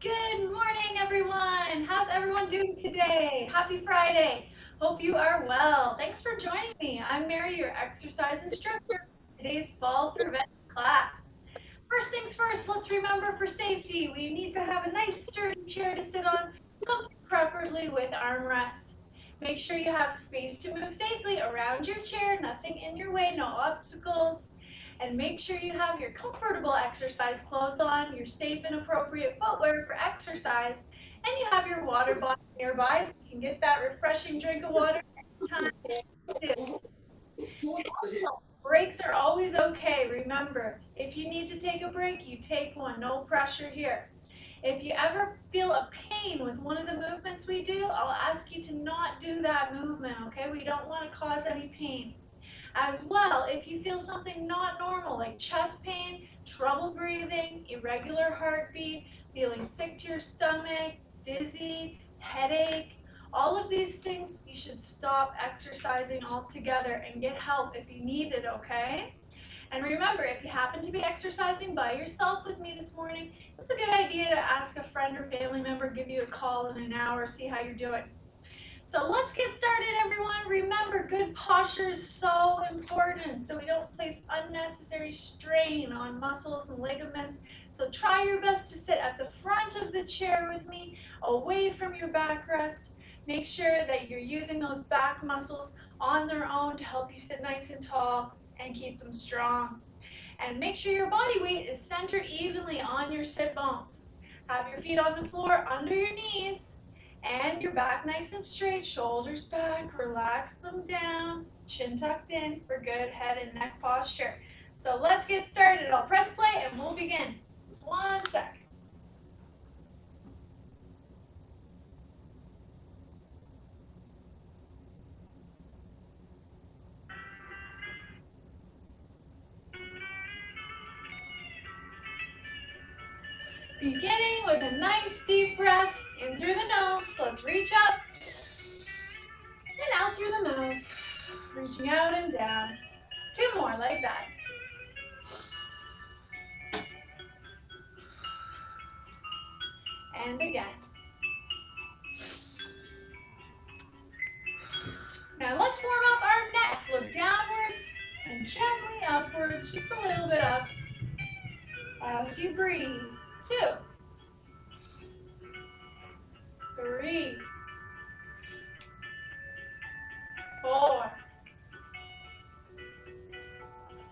Good morning, everyone. How's everyone doing today? Happy Friday. Hope you are well. Thanks for joining me. I'm Mary, your exercise instructor for today's fall prevention class. First things first, let's remember for safety, we need to have a nice sturdy chair to sit on, something preferably with armrests. Make sure you have space to move safely around your chair, nothing in your way, no obstacles. And make sure you have your comfortable exercise clothes on, your safe and appropriate footwear for exercise, and you have your water bottle nearby so you can get that refreshing drink of water anytime you need to. Breaks are always okay. Remember, if you need to take a break, you take one. No pressure here. If you ever feel a pain with one of the movements we do, I'll ask you to not do that movement, okay? We don't want to cause any pain. As well, if you feel something not normal like chest pain, trouble breathing, irregular heartbeat, feeling sick to your stomach, dizzy, headache, all of these things, you should stop exercising altogether and get help if you need it, okay? And remember, if you happen to be exercising by yourself with me this morning, it's a good idea to ask a friend or family member, give you a call in an hour, see how you're doing. So let's get started, everyone. Remember, good posture is so important so we don't place unnecessary strain on muscles and ligaments. So try your best to sit at the front of the chair with me, away from your backrest. Make sure that you're using those back muscles on their own to help you sit nice and tall and keep them strong. And make sure your body weight is centered evenly on your sit bones. Have your feet on the floor under your knees. And your back nice and straight, shoulders back, relax them down, chin tucked in for good head and neck posture. So let's get started. I'll press play and we'll begin. Just 1 sec. Beginning with a nice deep breath in through the nose. Let's reach up and out through the mouth. Reaching out and down. 2 more like that. And again. Now let's warm up our neck. Look downwards and gently upwards, just a little bit up as you breathe. 2, 3, 4,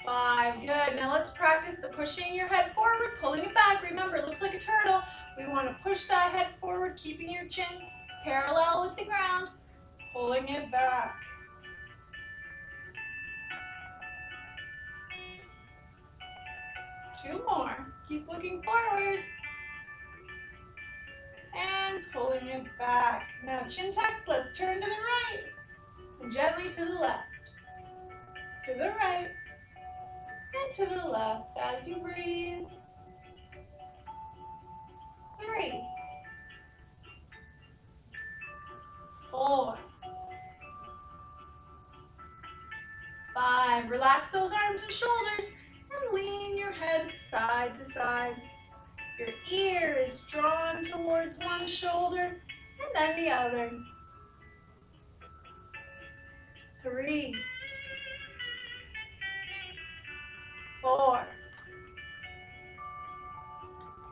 5. Good. Now let's practice the pushing your head forward, pulling it back. Remember, it looks like a turtle. We want to push that head forward, keeping your chin parallel with the ground, pulling it back. 2 more. Keep looking forward. And pulling it back. Now chin tucked, let's turn to the right. And gently to the left. To the right. And to the left as you breathe. 3, 4, 5. Relax those arms and shoulders and lean your head side to side. Your ear is drawn towards one shoulder and then the other. 3, 4,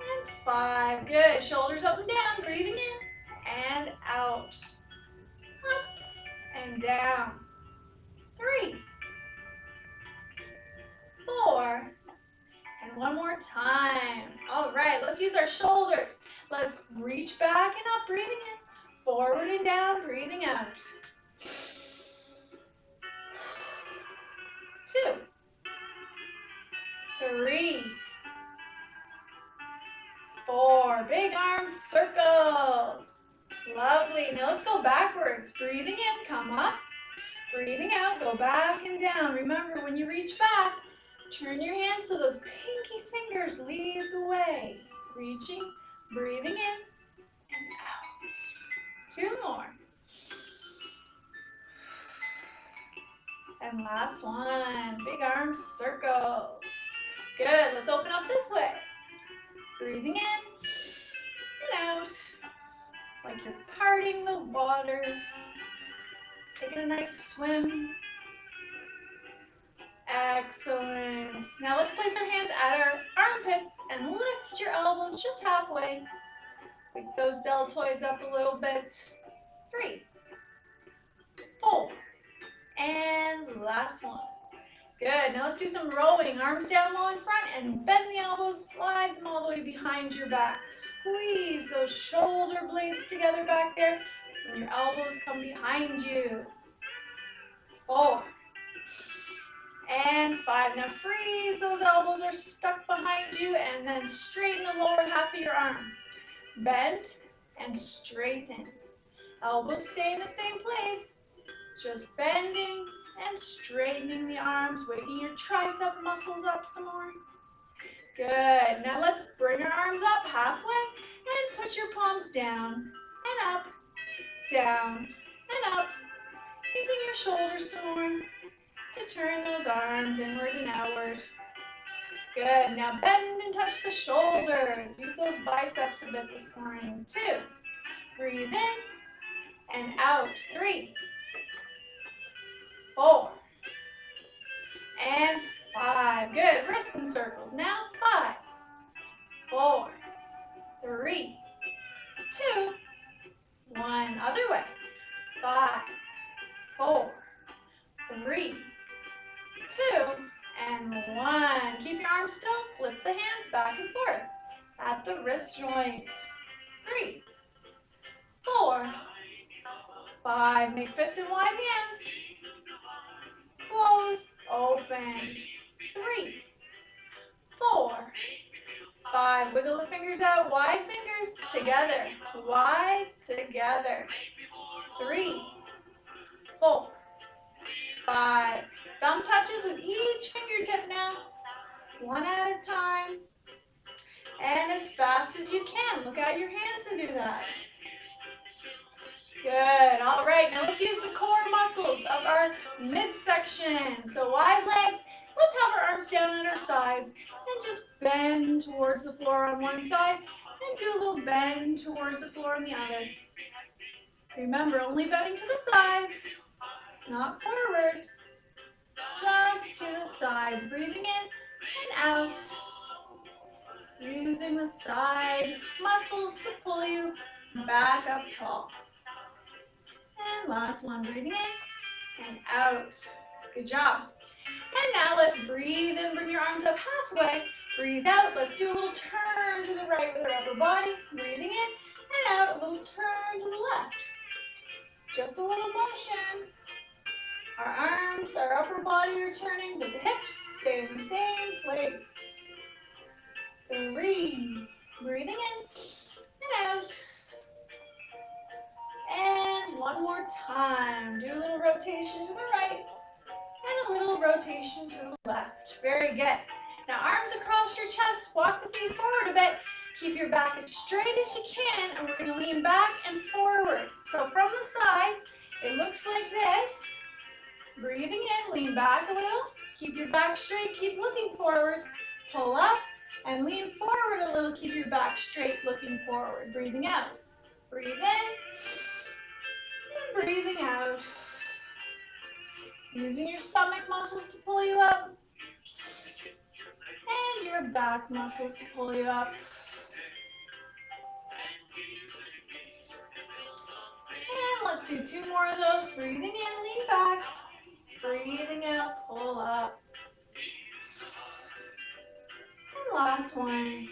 and 5. Good. Shoulders up and down. Breathing in and out. Up and down. 3, 4, and one more time. All right, let's use our shoulders. Let's reach back and up, breathing in. Forward and down, breathing out. 2, 3, 4. Big arm circles. Lovely. Now let's go backwards. Breathing in, come up. Breathing out, go back and down. Remember, when you reach back, turn your hands so those pinky fingers lead the way. Reaching, breathing in, and out. 2 more. And last one. Big arm circles. Good. Let's open up this way. Breathing in and out, like you're parting the waters. Taking a nice swim. Excellent. Now let's place our hands at our armpits and lift your elbows just halfway. Pick those deltoids up a little bit. 3, 4, and last one. Good. Now let's do some rowing. Arms down low in front and bend the elbows, slide them all the way behind your back. Squeeze those shoulder blades together back there, and your elbows come behind you. 4, and 5. Now freeze, those elbows are stuck behind you, and then straighten the lower half of your arm. Bend and straighten. Elbows stay in the same place, just bending and straightening the arms, waking your tricep muscles up some more. Good. Now let's bring our arms up halfway and put your palms down and up, down and up, using your shoulders some more to turn those arms inward and outward. Good. Now bend and touch the shoulders. Use those biceps a bit this morning. 2. Breathe in and out. 3, 4, and 5. Good. Wrists in circles. Now 5, 4, 3, 2, 1. Other way. 5, 4, 3, 2, and 1. Keep your arms still. Flip the hands back and forth at the wrist joints. 3, 4, 5. Make fists and wide hands. Close, open. 3, 4, 5. Wiggle the fingers out. Wide fingers together. Wide together. 3, 4, 5. Thumb touches with each fingertip now. One at a time. And as fast as you can. Look at your hands to do that. Good. All right. Now let's use the core muscles of our midsection. So wide legs. Let's have our arms down on our sides and just bend towards the floor on one side and do a little bend towards the floor on the other. Remember, only bending to the sides, not forward. Just to the sides. Breathing in and out. Using the side muscles to pull you back up tall. And last one, breathing in and out. Good job. And now let's breathe in, bring your arms up halfway. Breathe out. Let's do a little turn to the right with our upper body. Breathing in and out, a little turn to the left. Just a little motion. Our arms, our upper body are turning, but the hips stay in the same place. 3, breathing in and out. And one more time. Do a little rotation to the right and a little rotation to the left. Very good. Now arms across your chest. Walk the feet forward a bit. Keep your back as straight as you can, and we're going to lean back and forward. So from the side, it looks like this. Breathing in, lean back a little. Keep your back straight. Keep looking forward. Pull up and lean forward a little. Keep your back straight, looking forward. Breathing out. Breathe in. Breathing out. Using your stomach muscles to pull you up. And your back muscles to pull you up. And let's do 2 more of those. Breathing in, lean back. Breathing out, pull up. And last one.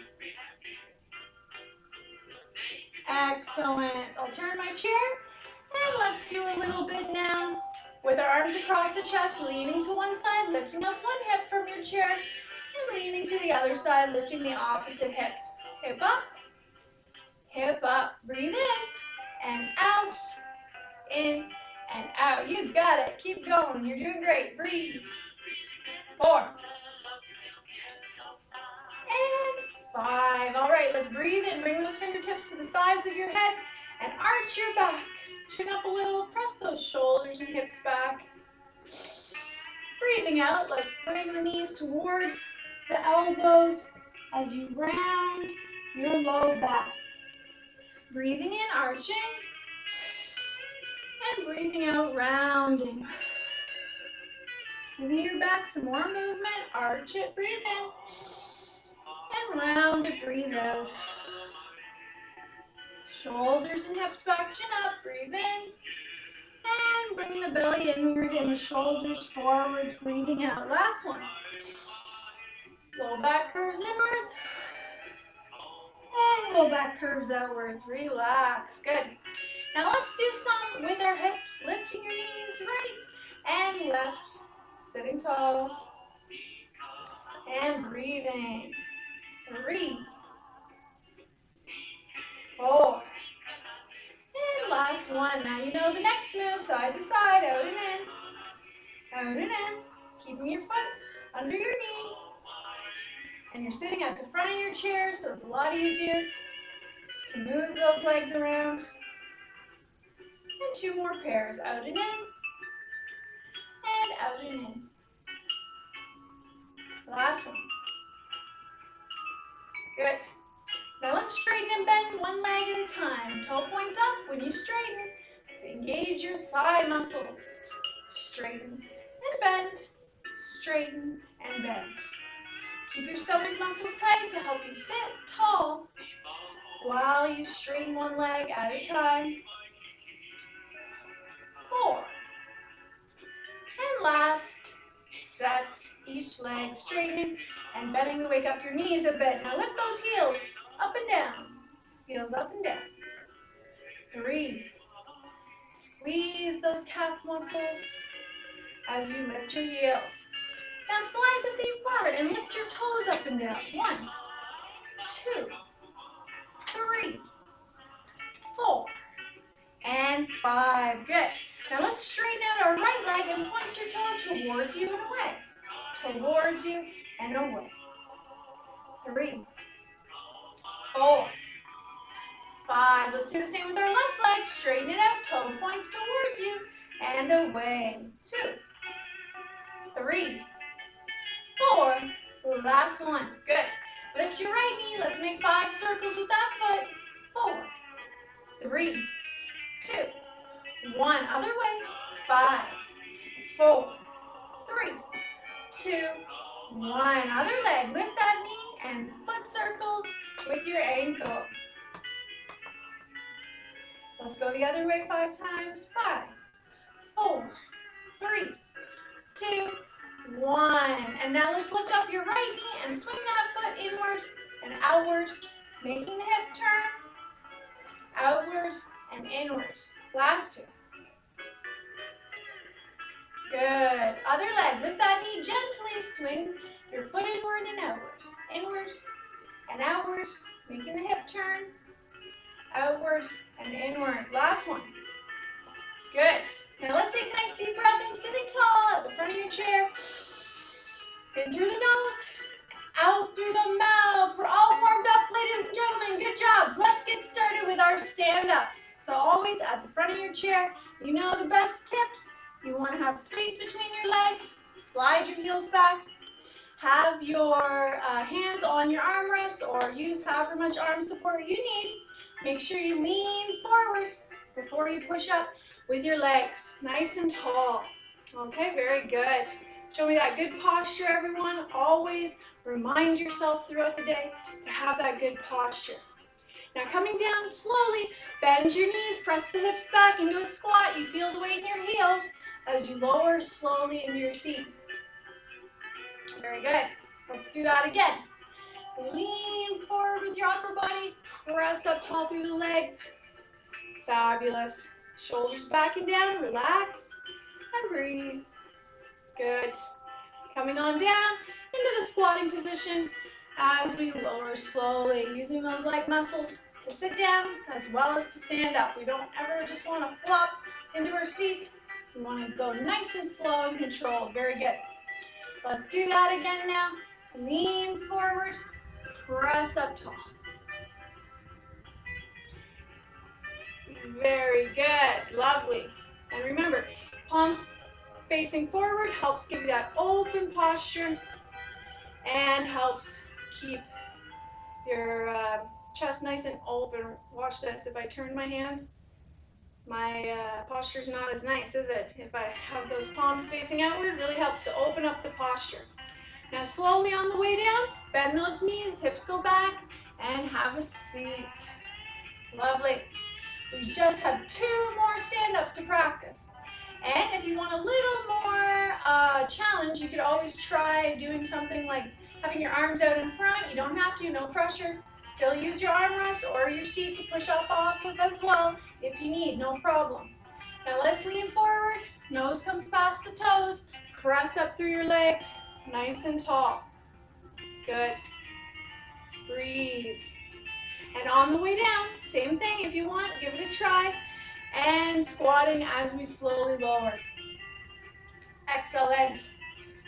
Excellent. I'll turn my chair. And let's do a little bit now with our arms across the chest, leaning to one side, lifting up one hip from your chair, and leaning to the other side, lifting the opposite hip. Hip up, hip up. Breathe in and out, in and out. You got it. Keep going. You're doing great. Breathe. 4. And 5. All right, let's breathe in. Bring those fingertips to the sides of your head and arch your back. Chin up a little, press those shoulders and hips back. Breathing out, let's bring the knees towards the elbows as you round your low back. Breathing in, arching, and breathing out, rounding. Giving your back some more movement, arch it, breathe in, and round it, breathe out. Shoulders and hips back, chin up, breathe in, and bring the belly inward and the shoulders forward, breathing out. Last one. Low back curves inwards, and low back curves outwards. Relax, good. Now let's do some with our hips, lifting your knees right and left, sitting tall, and breathing. 3, 4, and last one. Now you know the next move, side to side, out and in, out and in, keeping your foot under your knee, and you're sitting at the front of your chair, so it's a lot easier to move those legs around. And 2 more pairs, out and in, and out and in. Last one. Good. Now let's straighten and bend one leg at a time. Toe points up when you straighten to engage your thigh muscles. Straighten and bend, straighten and bend. Keep your stomach muscles tight to help you sit tall while you straighten one leg at a time. 4. And last, set each leg straightening and bending to wake up your knees a bit. Now lift those heels up and down. Heels up and down. 3. Squeeze those calf muscles as you lift your heels. Now slide the feet forward and lift your toes up and down. 1, 2, 3, 4, and 5. Good. Now let's straighten out our right leg and point your toe towards you and away. Towards you and away. 3, 4, 5. Let's do the same with our left leg. Straighten it out. Toe points towards you and away. 2, 3, 4. Last one. Good. Lift your right knee. Let's make 5 circles with that foot. 4, 3, 2, 1. Other way. 5, 4, 3, 2, 1. Other leg. Lift that knee and foot circles with your ankle. Let's go the other way 5 times. 5, 4, 3, 2, 1. And now let's lift up your right knee and swing that foot inward and outward, making the hip turn, outward and inward. Last 2. Good. Other leg. Lift that knee gently. Swing your foot inward and outward. Inward and outward, making the hip turn, outward and inward. Last one. Good. Now let's take a nice deep breath in, sitting tall at the front of your chair. In through the nose, out through the mouth. We're all warmed up, ladies and gentlemen. Good job. Let's get started with our stand-ups. So always at the front of your chair, you know the best tips. You want to have space between your legs. Slide your heels back. Have your hands on your armrests or use however much arm support you need. Make sure you lean forward before you push up with your legs, nice and tall. Okay, very good. Show me that good posture, everyone. Always remind yourself throughout the day to have that good posture. Now coming down slowly, bend your knees, press the hips back into a squat. You feel the weight in your heels as you lower slowly into your seat. Very good. Let's do that again. Lean forward with your upper body. Press up tall through the legs. Fabulous. Shoulders back and down. Relax and breathe. Good. Coming on down into the squatting position as we lower slowly, using those leg muscles to sit down as well as to stand up. We don't ever just want to flop into our seats. We want to go nice and slow and controlled. Very good. Let's do that again now. Lean forward. Press up tall. Very good. Lovely. And remember, palms facing forward helps give you that open posture and helps keep your chest nice and open. Watch this. If I turn my hands, my posture's not as nice, is it? If I have those palms facing outward, it really helps to open up the posture. Now slowly on the way down, bend those knees, hips go back, and have a seat. Lovely. We just have 2 more stand-ups to practice. And if you want a little more challenge, you could always try doing something like having your arms out in front. You don't have to, no pressure. Still use your armrest or your seat to push up off of as well if you need, no problem. Now let's lean forward, nose comes past the toes, press up through your legs, nice and tall. Good. Breathe. And on the way down, same thing if you want, give it a try. And squatting as we slowly lower. Excellent.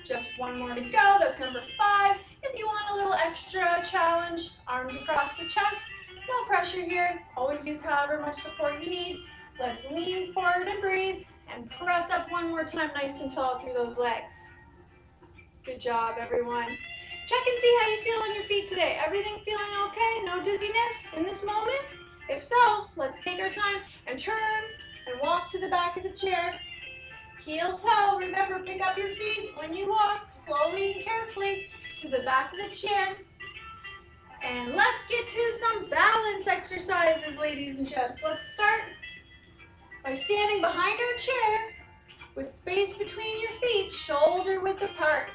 Just 1 more to go. That's number 5. If you want a little extra challenge, arms across the chest. No pressure here. Always use however much support you need. Let's lean forward and breathe. And press up 1 more time nice and tall through those legs. Good job, everyone. Check and see how you feel on your feet today. Everything feeling okay? No dizziness in this moment? If so, let's take our time and turn and walk to the back of the chair. Heel toe, remember, pick up your feet when you walk, slowly and carefully, to the back of the chair. And let's get to some balance exercises, ladies and gents. Let's start by standing behind our chair with space between your feet, shoulder width apart.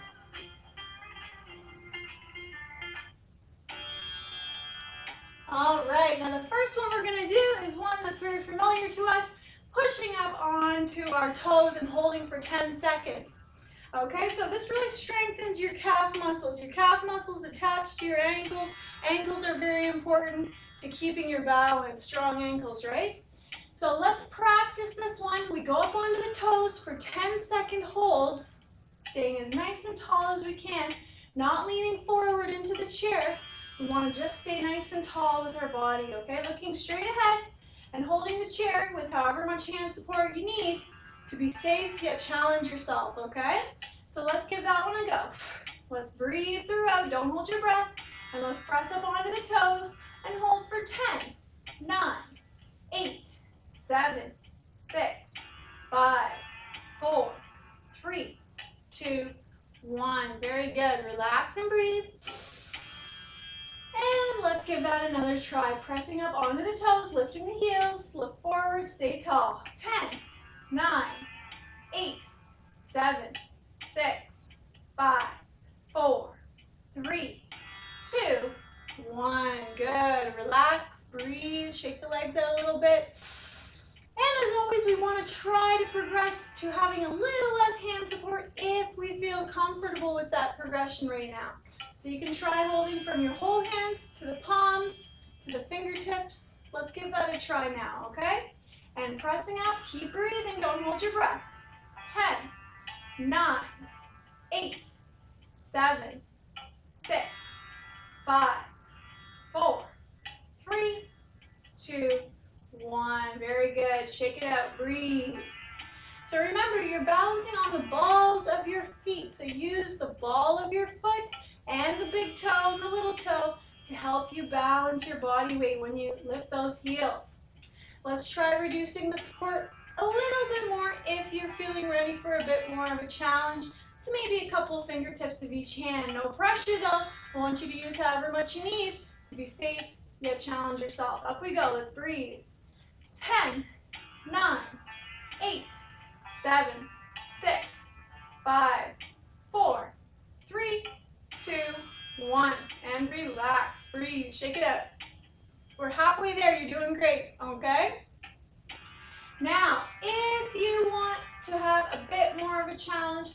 All right, now the first one we're going to do is one that's very familiar to us, pushing up onto our toes and holding for 10 seconds. Okay, so this really strengthens your calf muscles. Your calf muscles attached to your ankles. Ankles are very important to keeping your balance, strong ankles, right? So let's practice this one. We go up onto the toes for 10-second holds, staying as nice and tall as we can, not leaning forward into the chair. We want to just stay nice and tall with our body, okay? Looking straight ahead and holding the chair with however much hand support you need to be safe yet challenge yourself, okay? So let's give that one a go. Let's breathe throughout, don't hold your breath, and let's press up onto the toes and hold for 10, 9, 8, 7, 6, 5, 4, 3, 2, 1. Very good. Relax and breathe. And let's give that another try. Pressing up onto the toes, lifting the heels, look forward, stay tall. 10, 9, 8, 7, 6, 5, 4, 3, 2, 1. Good. Relax, breathe, shake the legs out a little bit. And as always, we want to try to progress to having a little less hand support if we feel comfortable with that progression right now. So you can try holding from your whole hands to the palms, to the fingertips. Let's give that a try now, okay? And pressing up, keep breathing, don't hold your breath. 10, 9, 8, 7, 6, 5, 4, 3, 2, 1. Very good. Shake it out. Breathe. So remember, you're balancing on the balls of your feet. So use the ball of your foot and the big toe and the little toe to help you balance your body weight when you lift those heels. Let's try reducing the support a little bit more if you're feeling ready for a bit more of a challenge to maybe a couple of fingertips of each hand. No pressure though. I want you to use however much you need to be safe yet challenge yourself. Up we go. Let's breathe. 10, 9, 8, 7, 6, 5, 4, 3, 2, 1. And relax. Breathe. Shake it out. We're halfway there. You're doing great. Okay? Now, if you want to have a bit more of a challenge,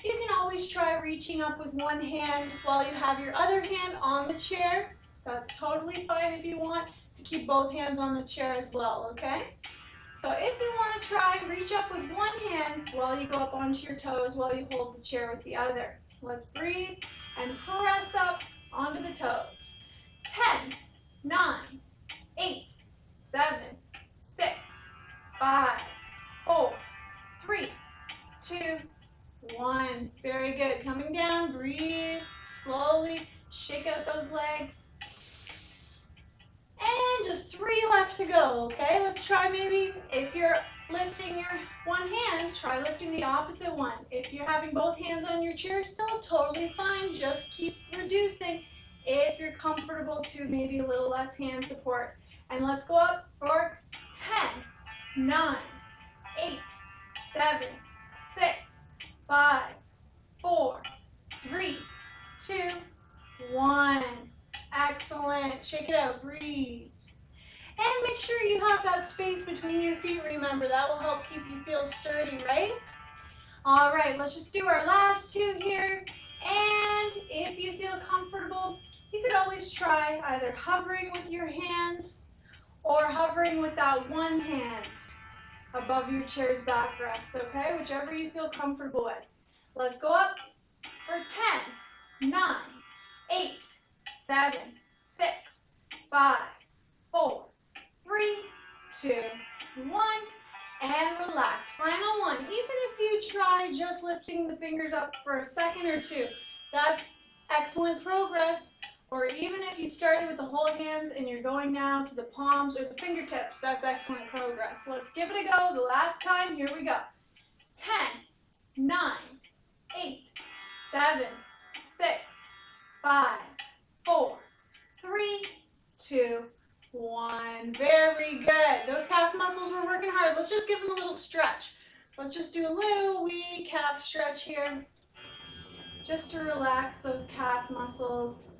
you can always try reaching up with one hand while you have your other hand on the chair. That's totally fine if you want to keep both hands on the chair as well, okay? So if you want to try, reach up with one hand while you go up onto your toes while you hold the chair with the other. Let's breathe and press up onto the toes. 10, 9, 8, 7, 6, 5, 4, 3, 2, 1. Very good. Coming down, breathe slowly, shake out those legs. 3 left to go, okay? Let's try maybe, if you're lifting your one hand, try lifting the opposite one. If you're having both hands on your chair, still totally fine. Just keep reducing if you're comfortable to maybe a little less hand support. And let's go up for 10, 9, 8, 7, 6, 5, 4, 3, 2, 1. Excellent. Shake it out. Breathe. And make sure you have that space between your feet. Remember, that will help keep you feel sturdy, right? All right, let's just do our last 2 here. And if you feel comfortable, you could always try either hovering with your hands or hovering with that one hand above your chair's backrest, okay? Whichever you feel comfortable with. Let's go up for 10, 9, 8, 7, 6, 5, 4, 3, 2, 1, and relax. Final one. Even if you try just lifting the fingers up for a second or 2, that's excellent progress. Or even if you started with the whole hands and you're going now to the palms or the fingertips, that's excellent progress. Let's give it a go. The last time, here we go. 10, 9, 8, 7, 6, 5, 4, 3, 2, 1. Very good. Those calf muscles were working hard. Let's just give them a little stretch. Let's just do a little wee calf stretch here, just to relax those calf muscles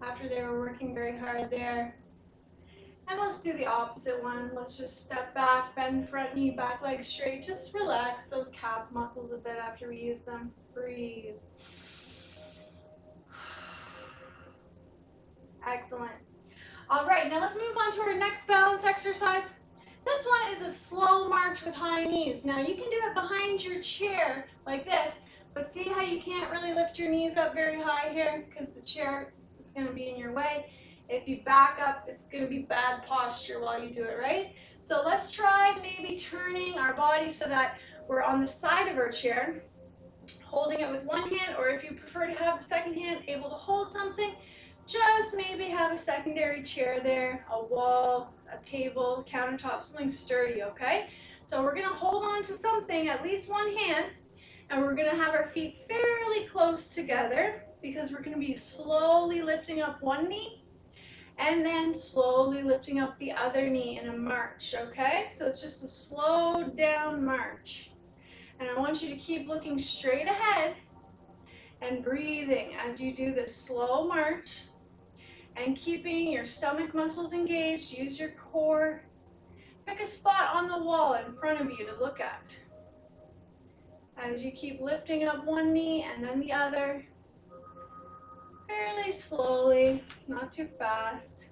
after they were working very hard there. And let's do the opposite one. Let's just step back, bend front knee, back leg straight. Just relax those calf muscles a bit after we use them. Breathe. Excellent. All right, now let's move on to our next balance exercise. This one is a slow march with high knees. Now you can do it behind your chair like this, but see how you can't really lift your knees up very high here because the chair is going to be in your way. If you back up, it's going to be bad posture while you do it, right? So let's try maybe turning our body so that we're on the side of our chair, holding it with one hand, or if you prefer to have the second hand able to hold something, just maybe have a secondary chair there, a wall, a table, countertop, something sturdy, okay? So we're going to hold on to something, at least one hand, and we're going to have our feet fairly close together because we're going to be slowly lifting up one knee and then slowly lifting up the other knee in a march, okay? So it's just a slowed down march. And I want you to keep looking straight ahead and breathing as you do this slow march. And keeping your stomach muscles engaged, use your core. Pick a spot on the wall in front of you to look at. As you keep lifting up one knee and then the other, fairly slowly, not too fast.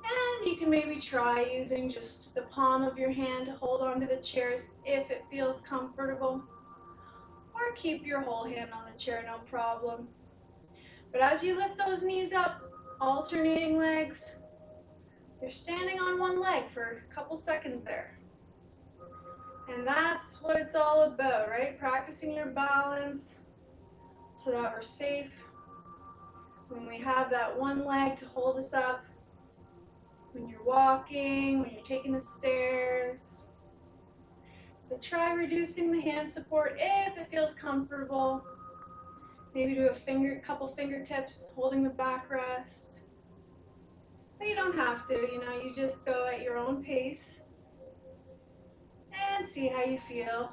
And you can maybe try using just the palm of your hand to hold onto the chairs if it feels comfortable. Or keep your whole hand on the chair, no problem. But as you lift those knees up, alternating legs, you're standing on one leg for a couple seconds there. And that's what it's all about, right? Practicing your balance so that we're safe when we have that one leg to hold us up, when you're walking, when you're taking the stairs. So try reducing the hand support if it feels comfortable. Maybe do a couple fingertips holding the backrest. But you don't have to, you just go at your own pace and see how you feel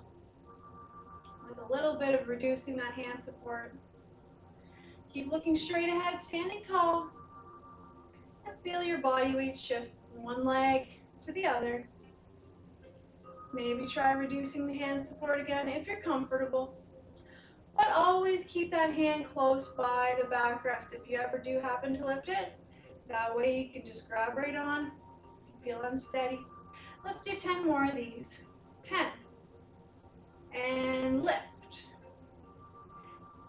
with a little bit of reducing that hand support. Keep looking straight ahead, standing tall, and feel your body weight shift from one leg to the other. Maybe try reducing the hand support again if you're comfortable. But always keep that hand close by the backrest if you ever do happen to lift it. That way you can just grab right on if you feel unsteady. Let's do 10 more of these. 10. And lift.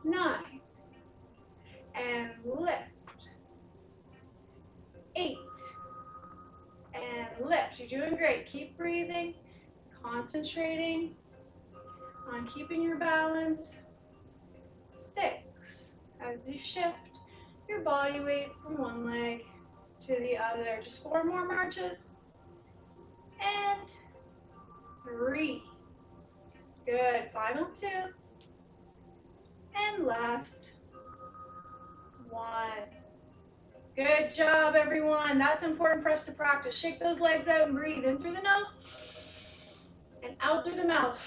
9. And lift. 8. And lift. You're doing great. Keep breathing, concentrating on keeping your balance. 6. As you shift your body weight from one leg to the other. Just 4 more marches. And 3. Good. Final 2. And last 1. Good job, everyone. That's important for us to practice. Shake those legs out and breathe in through the nose and out through the mouth.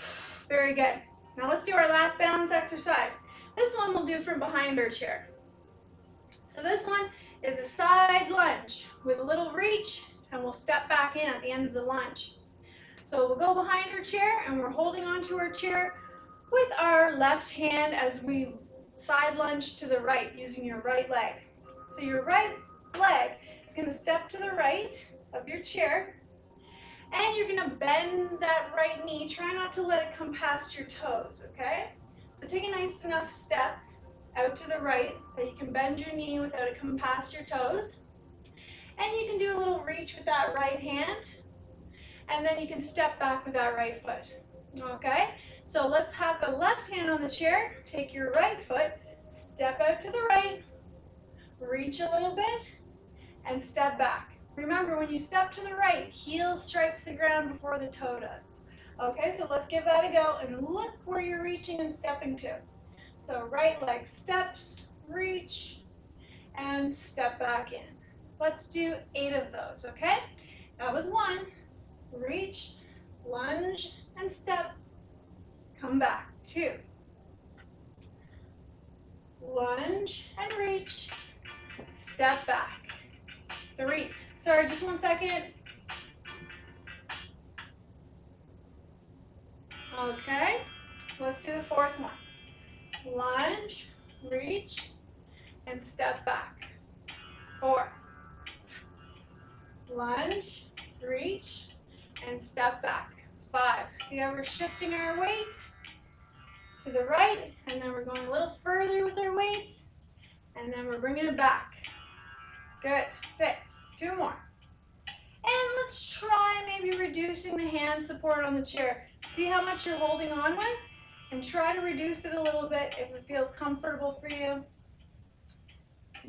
Very good. Now let's do our last balance exercise. This one we'll do from behind our chair. So this one is a side lunge with a little reach, and we'll step back in at the end of the lunge. So we'll go behind our chair, and we're holding onto our chair with our left hand as we side lunge to the right using your right leg. So your right leg is going to step to the right of your chair, and you're going to bend that right knee. Try not to let it come past your toes, okay? So take a nice enough step out to the right that you can bend your knee without it coming past your toes. And you can do a little reach with that right hand, and then you can step back with that right foot, okay? So let's have the left hand on the chair, take your right foot, step out to the right, reach a little bit, and step back. Remember, when you step to the right, heel strikes the ground before the toe does. Okay, so let's give that a go, and look where you're reaching and stepping to. So right leg steps, reach, and step back in. Let's do 8 of those, okay? That was 1. Reach, lunge, and step. Come back. 2. Lunge and reach. Step back. 3. Sorry, just 1 second. Okay, let's do the 4th one. Lunge, reach, and step back. 4. Lunge, reach, and step back. 5. See how we're shifting our weight to the right, and then we're going a little further with our weight, and then we're bringing it back. Good. 6. 2 more. And let's try maybe reducing the hand support on the chair. See how much you're holding on with, and try to reduce it a little bit if it feels comfortable for you.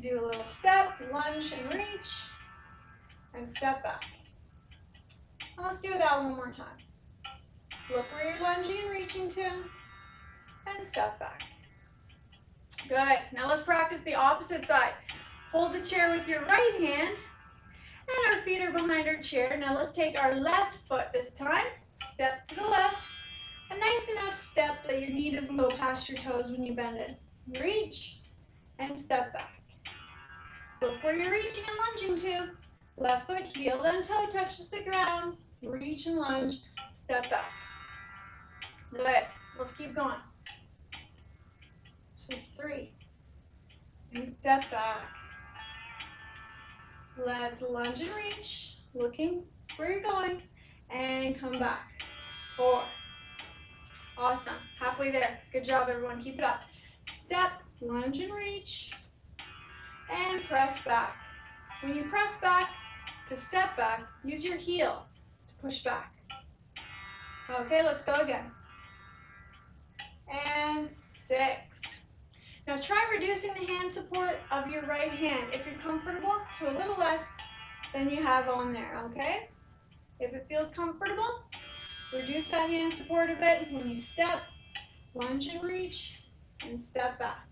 Do a little step, lunge and reach, and step back. And let's do that one more time. Look where you're lunging and reaching to, and step back. Good. Now let's practice the opposite side. Hold the chair with your right hand, and our feet are behind our chair. Now let's take our left foot this time. Step to the left. A nice enough step that your knee doesn't go past your toes when you bend it. Reach and step back. Look where you're reaching and lunging to. Left foot, heel, then toe touches the ground. Reach and lunge, step back. Good. Let's keep going. This is 3. And step back. Let's lunge and reach, looking where you're going, and come back. 4. Awesome. Halfway there. Good job, everyone. Keep it up. Step, lunge and reach, and press back. When you press back to step back, use your heel to push back. Okay, let's go again. And 6. Now try reducing the hand support of your right hand, if you're comfortable, to a little less than you have on there, okay? If it feels comfortable, reduce that hand support a bit when you step, lunge and reach, and step back.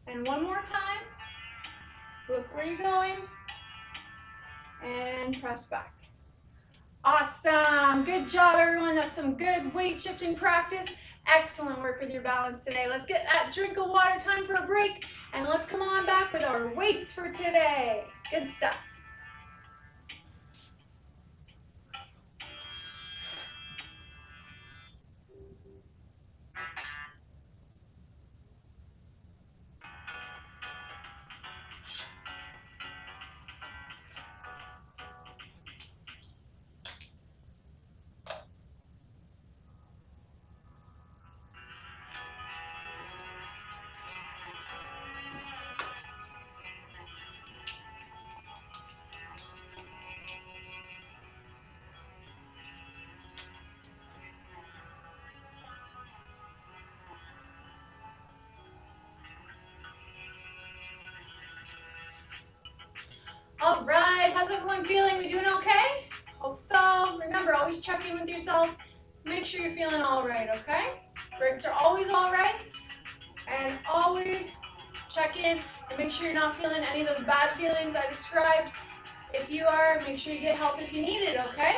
And one more time. Look where you're going, and press back. Awesome. Good job, everyone. That's some good weight shifting practice. Excellent work with your balance today. Let's get that drink of water, time for a break, and let's come on back with our weights for today. Good stuff. All right, how's everyone feeling? We doing okay? Hope so. Remember, always check in with yourself. Make sure you're feeling all right, okay? Breaks are always all right. And always check in and make sure you're not feeling any of those bad feelings I described. If you are, make sure you get help if you need it, okay?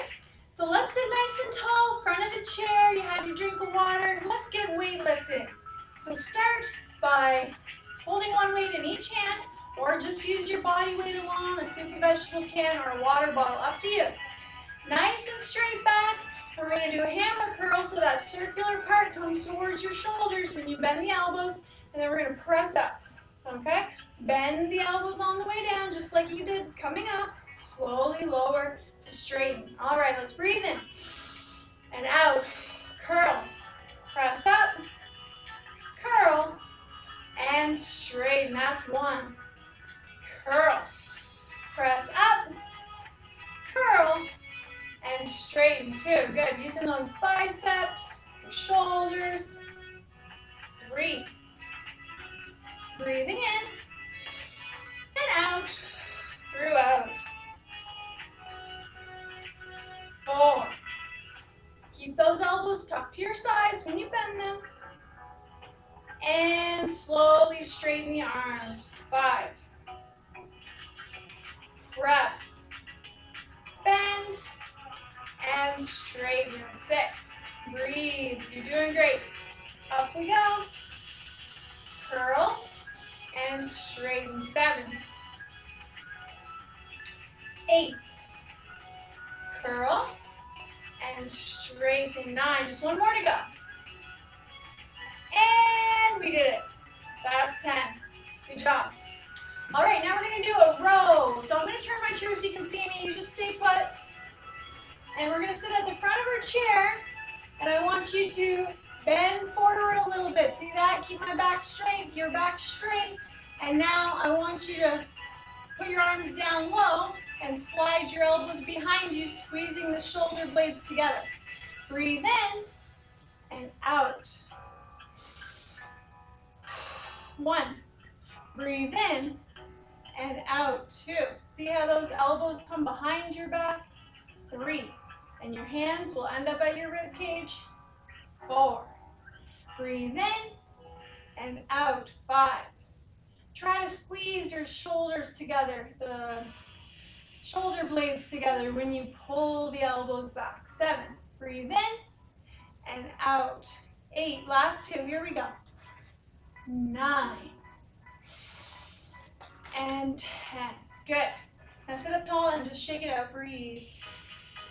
So let's sit nice and tall, front of the chair. You have your drink of water. Let's get weightlifting. So start by holding one weight in each hand, or just use your body weight alone, a soup and vegetable can, or a water bottle, up to you. Nice and straight back. We're going to do a hammer curl so that circular part comes towards your shoulders when you bend the elbows, and then we're going to press up, okay? Bend the elbows on the way down, just like you did coming up. Slowly lower to straighten. All right, let's breathe in and out. Curl. Press up. Curl. And straighten. That's one. Curl. Press up. Curl. And straighten. Two. Good. Using those biceps, shoulders. Breathe. Breathing in and out. Throughout. 4. Keep those elbows tucked to your sides when you bend them. And slowly straighten the arms. 5. Press. Bend. And straighten. 6. Breathe. You're doing great. Up we go. Curl. And straighten. 7. 8. Curl. And straighten. 9. Just one more to go. And we did it. That's 10. Good job. All right, now we're going to do a row. So I'm going to turn my chair so you can see me. You just stay put. And we're going to sit at the front of our chair. And I want you to bend forward a little bit. See that? Keep my back straight. Your back straight. And now I want you to put your arms down low and slide your elbows behind you, squeezing the shoulder blades together. Breathe in and out. 1. Breathe in and out. 2. See how those elbows come behind your back? 3. And your hands will end up at your rib cage. 4. Breathe in and out. 5. Try to squeeze your shoulders together, the shoulder blades together when you pull the elbows back. 7. Breathe in and out. 8. Last 2. Here we go. 9. And 10. Good. Now sit up tall and just shake it out. Breathe.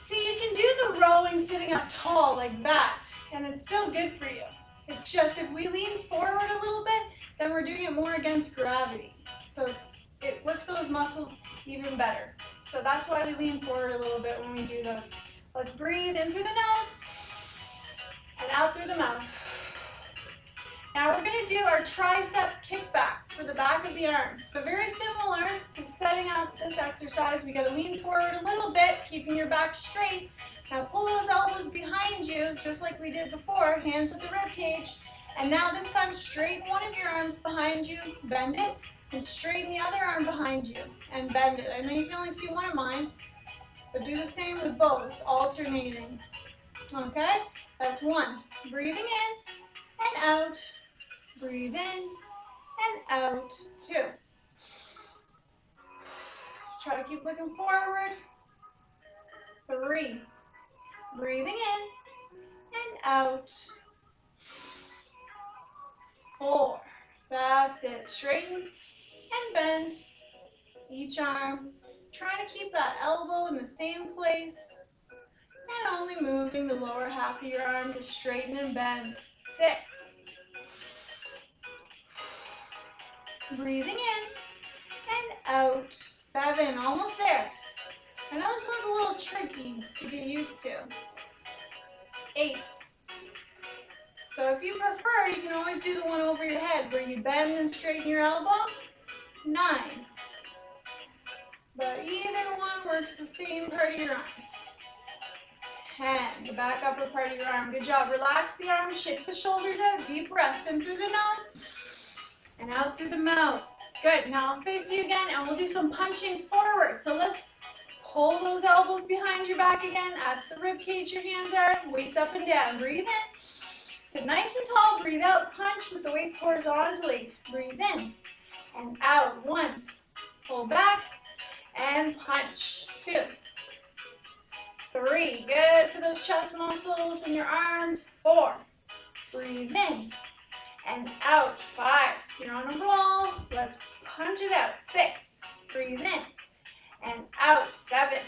See, you can do the rowing sitting up tall like that, and it's still good for you. It's just if we lean forward a little bit, then we're doing it more against gravity. So it works those muscles even better. So that's why we lean forward a little bit when we do those. Let's breathe in through the nose and out through the mouth. Now we're going to do our tricep kickbacks for the back of the arm. So very similar to setting up this exercise. We got to lean forward a little bit, keeping your back straight. Now pull those elbows behind you, just like we did before, hands at the rib cage. And now this time straighten one of your arms behind you, bend it, and straighten the other arm behind you, and bend it. I know you can only see one of mine, but do the same with both, alternating. Okay? That's 1. Breathing in and out. Breathe in and out. 2. Try to keep looking forward. 3. Breathing in and out. 4. That's it. Straighten and bend each arm. Trying to keep that elbow in the same place and only moving the lower half of your arm to straighten and bend. 6. Breathing in and out. 7. Almost there. I know this one's a little tricky to get used to. 8. So if you prefer, you can always do the one over your head where you bend and straighten your elbow. 9. But either one works the same part of your arm. 10. The back upper part of your arm. Good job. Relax the arms, shake the shoulders out. Deep breaths in through the nose and out through the mouth. Good. Now I'll face you again, and we'll do some punching forward. So let's pull those elbows behind your back again. At the rib cage, your hands are. Weights up and down. Breathe in. Sit nice and tall. Breathe out. Punch with the weights horizontally. Breathe in and out. 1. Pull back and punch. 2. 3. Good for those chest muscles and your arms. 4. Breathe in and out. 5. You're on a roll. Let's punch it out. 6. Breathe in and out. 7.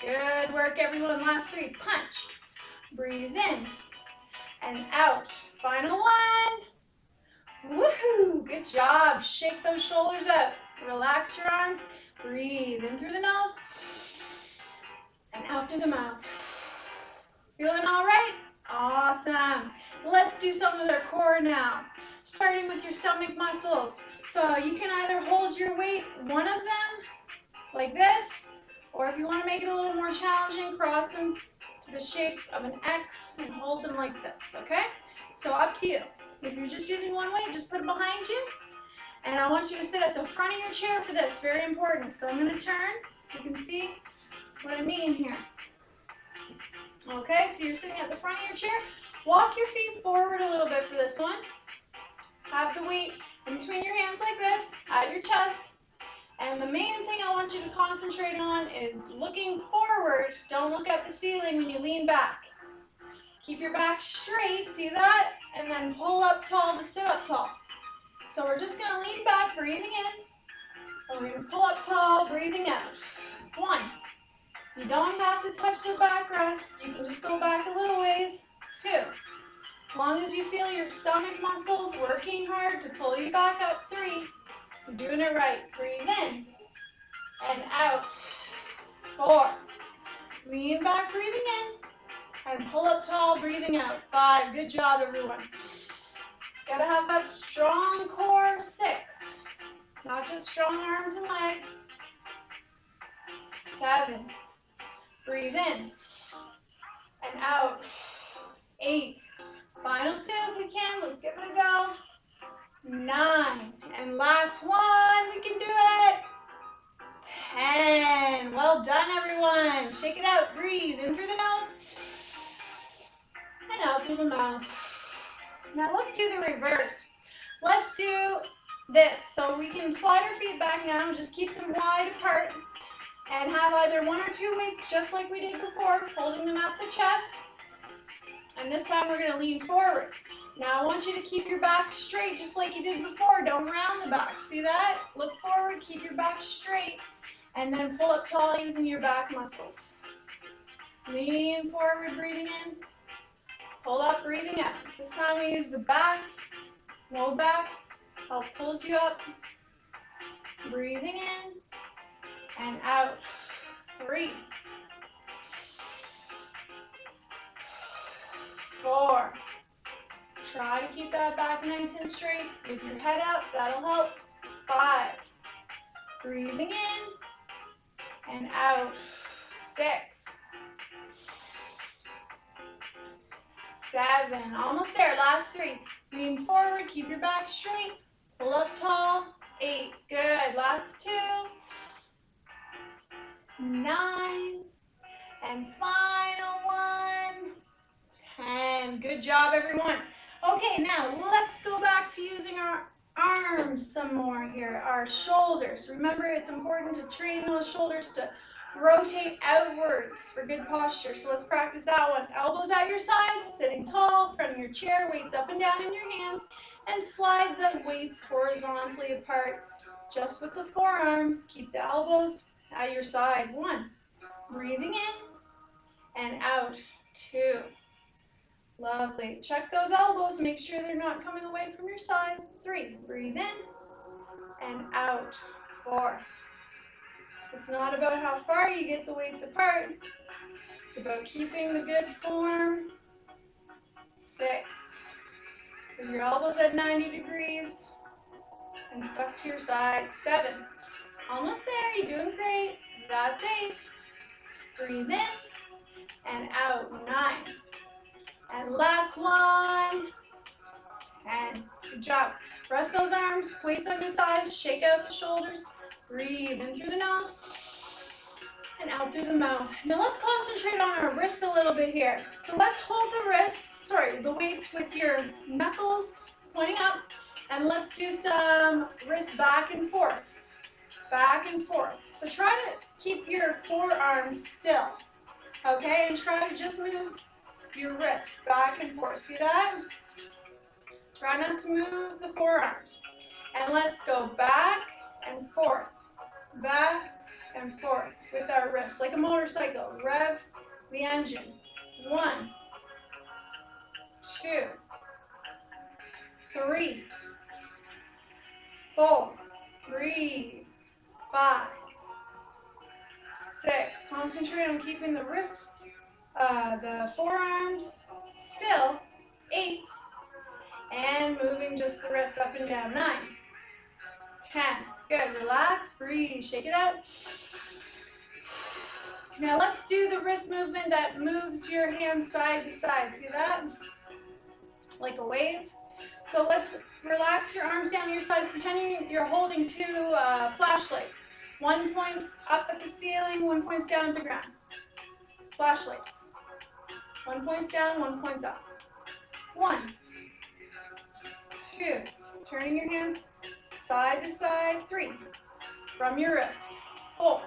Good work, everyone. Last 3. Punch. Breathe in and out. Final 1. Woohoo! Good job. Shake those shoulders out. Relax your arms. Breathe in through the nose and out through the mouth. Feeling all right? Awesome. Let's do some with our core now. Starting with your stomach muscles. So you can either hold your weight, one of them, like this, or if you want to make it a little more challenging, cross them to the shape of an X and hold them like this, okay? So up to you. If you're just using one weight, just put it behind you. And I want you to sit at the front of your chair for this, very important. So I'm going to turn so you can see what I mean here. Okay, so you're sitting at the front of your chair. Walk your feet forward a little bit for this one. Have the weight in between your hands like this, at your chest. And the main thing I want you to concentrate on is looking forward. Don't look at the ceiling when you lean back. Keep your back straight, see that? And then pull up tall to sit up tall. So we're just going to lean back, breathing in. And we're going to pull up tall, breathing out. 1. You don't have to touch the backrest. You can just go back a little ways. 2. As long as you feel your stomach muscles working hard to pull you back up. 3. You're doing it right. Breathe in and out. 4. Lean back, breathing in. And pull up tall, breathing out. 5. Good job, everyone. Gotta have that strong core. 6. Not just strong arms and legs. 7. Breathe in and out. 8. Final 2 if we can. Let's give it a go. 9. And last one. We can do it. 10. Well done, everyone. Shake it out. Breathe in through the nose and out through the mouth. Now let's do the reverse. Let's do this. So we can slide our feet back now. Just keep them wide apart. And have either 1 or 2 weights, just like we did before, holding them at the chest. And this time we're going to lean forward. Now I want you to keep your back straight, just like you did before. Don't round the back. See that? Look forward, keep your back straight, and then pull up tall using your back muscles. Lean forward, breathing in. Pull up, breathing out. This time we use the back, low back, help pulls you up. Breathing in and out. 3. 4. Try to keep that back nice and straight. With your head up, that'll help. 5. Breathing in and out. 6. 7. Almost there. Last 3. Lean forward, keep your back straight. Pull up tall. 8. Good. Last 2. 9. And final 1. 10. Good job, everyone. Okay, now let's go back to using our arms some more here. Our shoulders. Remember, it's important to train those shoulders to rotate outwards for good posture. So let's practice that one. Elbows at your sides, sitting tall, front of your chair, weights up and down in your hands, and slide the weights horizontally apart. Just with the forearms, keep the elbows at your side. 1. Breathing in and out. 2. Lovely. Check those elbows. Make sure they're not coming away from your sides. 3. Breathe in and out. 4. It's not about how far you get the weights apart. It's about keeping the good form. 6. With your elbows at 90 degrees and stuck to your side. 7. Almost there. You're doing great. That's 8. Breathe in and out. 9. And last one. 10. Good job. Rest those arms, weights on your thighs, shake out the shoulders. Breathe in through the nose and out through the mouth. Now let's concentrate on our wrists a little bit here. So let's hold the weights with your knuckles pointing up, and let's do some wrists back and forth. Back and forth. So try to keep your forearms still, okay? And try to just move your wrists back and forth. See that? Try not to move the forearms. And let's go back and forth with our wrists, like a motorcycle. Rev the engine. 1, 2, 3, 4. Breathe. 5, 6. Concentrate on keeping the wrists, the forearms still. 8. And moving just the wrists up and down. 9, 10. Good. Relax. Breathe. Shake it out. Now let's do the wrist movement that moves your hands side to side. See that? Like a wave. So let's relax your arms down your sides, pretending you're holding 2 flashlights. 1 points up at the ceiling, 1 points down at the ground. Flashlights. 1 points down, 1 points up. 1, 2. Turning your hands side to side. 3. From your wrist. 4,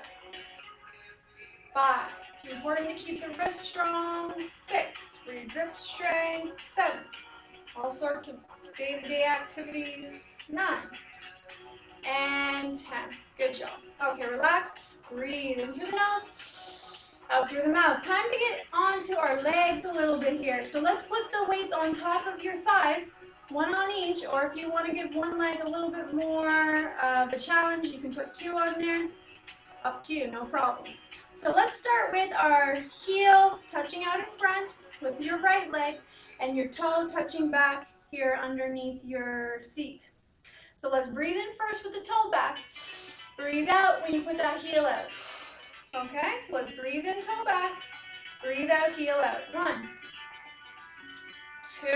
5. It's important to keep the wrist strong. 6. For your grip strength. 7. All sorts of day-to-day activities. 9. And 10. Good job. Okay, relax. Breathe in through the nose, out through the mouth. Time to get onto our legs a little bit here. So let's put the weights on top of your thighs, 1 on each, or if you want to give one leg a little bit more of a challenge, you can put 2 on there. Up to you, no problem. So let's start with our heel touching out in front with your right leg and your toe touching back here underneath your seat. So let's breathe in first with the toe back. Breathe out when you put that heel out. Okay, so let's breathe in, toe back. Breathe out, heel out. 1, 2.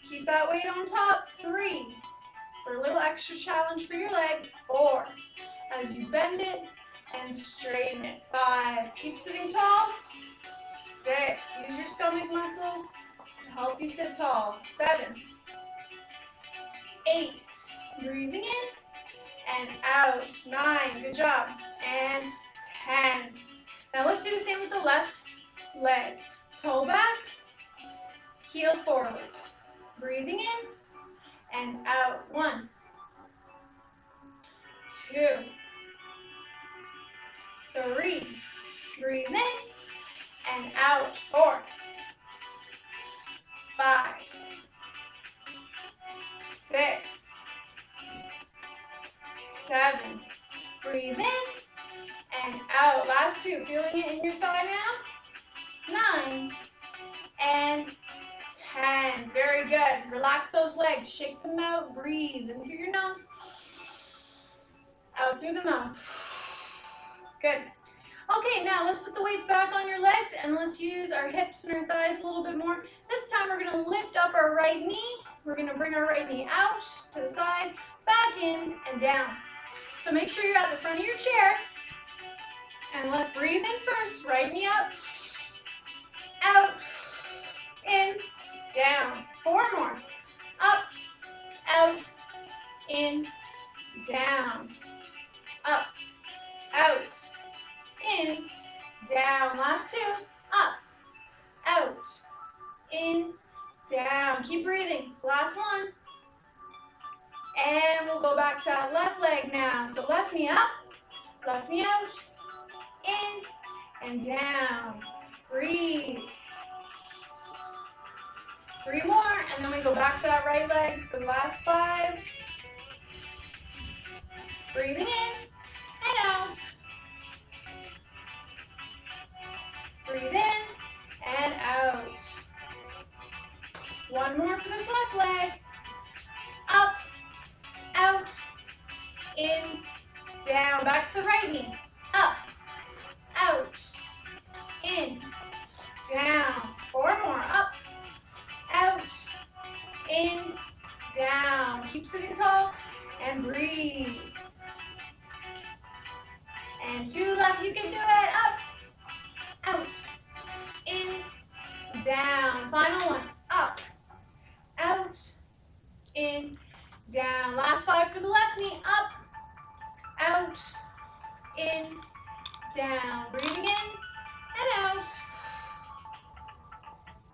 Keep that weight on top. 3. For a little extra challenge for your leg. 4. As you bend it and straighten it. 5. Keep sitting tall. 6. Use your stomach muscles to help you sit tall. 7. 8. Breathing in and out. 9. Good job. And 10. Now let's do the same with the left leg. Toe back, heel forward. Breathing in and out. 1, 2, 3. Breathe in and out. 4, 5, 6, 7. Breathe in and out. Last 2. Feeling it in your thigh now. 9 and 10. Very good. Relax those legs. Shake them out. Breathe in through your nose. Out through the mouth. Good. Okay, now let's put the weights back on your legs and let's use our hips and our thighs a little bit more. This time we're going to lift up our right knee. We're going to bring our right knee out to the side, back in, and down. So make sure you're at the front of your chair. And let's breathe in first. Right knee up, out, in, down. 4 more. Up, out, in, down. Up, out, in, down. Last 2. Up, out, in, down. Keep breathing. Last 1. And we'll go back to that left leg now. So left knee up, left knee out, in, and down. Breathe. 3 more, and then we go back to that right leg for the last 5. Breathing in and out. Breathe in and out. 1 more for this left leg. Up, out, in, down. Back to the right knee. Up, out, in, down. 4 more. Up, out, in, down. Keep sitting tall and breathe. And 2 left, you can do it. Up, out, in, down. Final one. Up, out, in, down. Last 5 for the left knee. Up, out, in, down. Breathing in and out.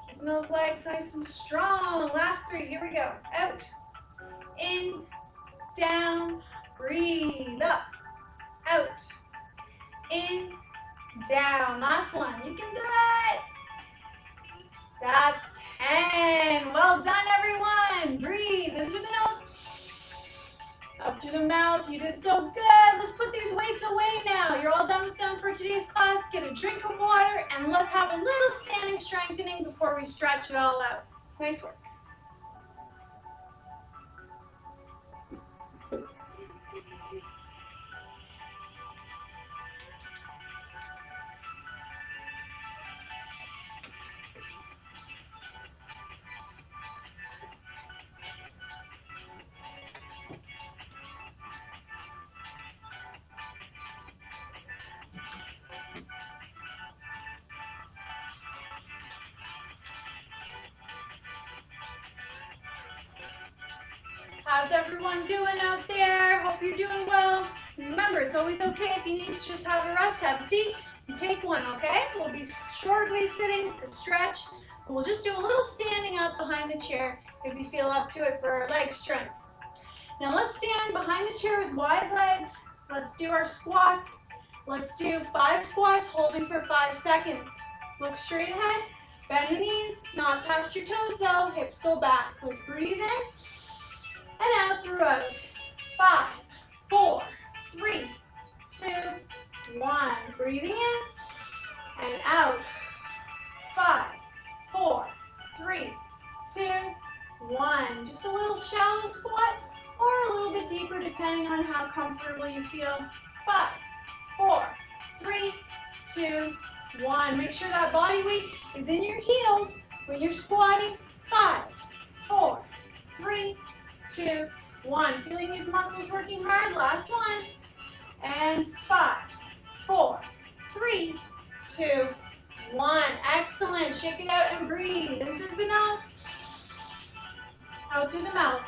Keeping those legs nice and strong. Last 3. Here we go. Out, in, down. Breathe. Up, out, in, down. Last one. You can do it. That's 10. Well done, everyone. Breathe in through the nose, up through the mouth. You did so good. Let's put these weights away now. You're all done with them for today's class. Get a drink of water, and let's have a little standing strengthening before we stretch it all out. Nice work. How's everyone doing out there? Hope you're doing well. Remember, it's always okay if you need to just have a rest, have a seat, and take one, okay? We'll be shortly sitting to stretch. We'll just do a little standing up behind the chair if you feel up to it for our leg strength. Now let's stand behind the chair with wide legs. Let's do our squats. Let's do 5 squats, holding for 5 seconds. Look straight ahead. Bend the knees, not past your toes though. Hips go back. Let's breathe in and out through out. 5, 4, 3, 2, 1. Breathing in and out. 5, 4, 3, 2, 1. Just a little shallow squat or a little bit deeper depending on how comfortable you feel. 5, 4, 3, 2, 1. Make sure that body weight is in your heels when you're squatting. 5, 4, 3, 2, 1. Feeling these muscles working hard. Last one. And 5, 4, 3, 2, 1. Excellent. Shake it out and breathe. In through the nose, out through the mouth.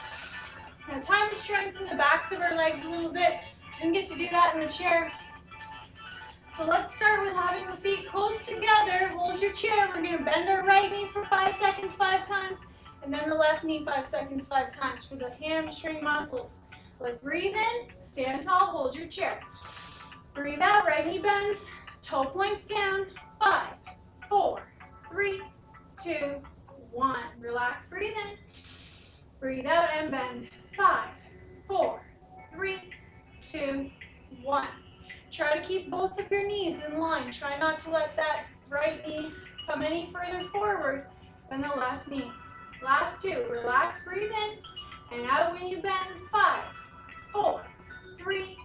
Now time to strengthen the backs of our legs a little bit. Didn't get to do that in the chair. So let's start with having the feet close together. Hold your chair. We're going to bend our right knee for 5 seconds 5 times. And then the left knee 5 seconds 5 times for the hamstring muscles. Let's breathe in, stand tall, hold your chair. Breathe out, right knee bends, toe points down. 5, 4, 3, 2, 1. Relax, breathe in. Breathe out and bend. 5, 4, 3, 2, 1. Try to keep both of your knees in line. Try not to let that right knee come any further forward than the left knee. Last 2. Relax, breathe in, and out when you bend. 5, 4, 3,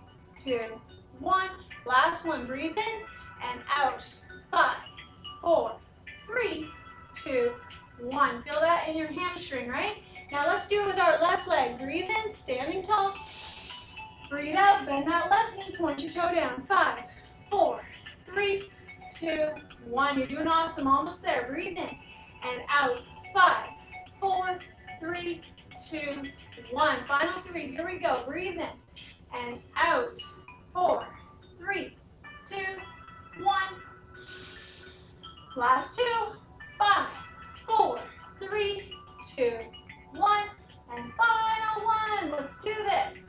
2, 1. Last one. Breathe in and out. 5, 4, 3, 2, 1. Feel that in your hamstring, right? Now let's do it with our left leg. Breathe in, standing tall. Breathe out, bend that left knee, point your toe down. 5, 4, 3, 2, 1. You're doing awesome. Almost there. Breathe in and out. 5, 4, 3, 2, 1. Final 3. Here we go. Breathe in and out. 4, 3, 2, 1. Last 2. 5, 4, 3, 2, 1. And final 1. Let's do this.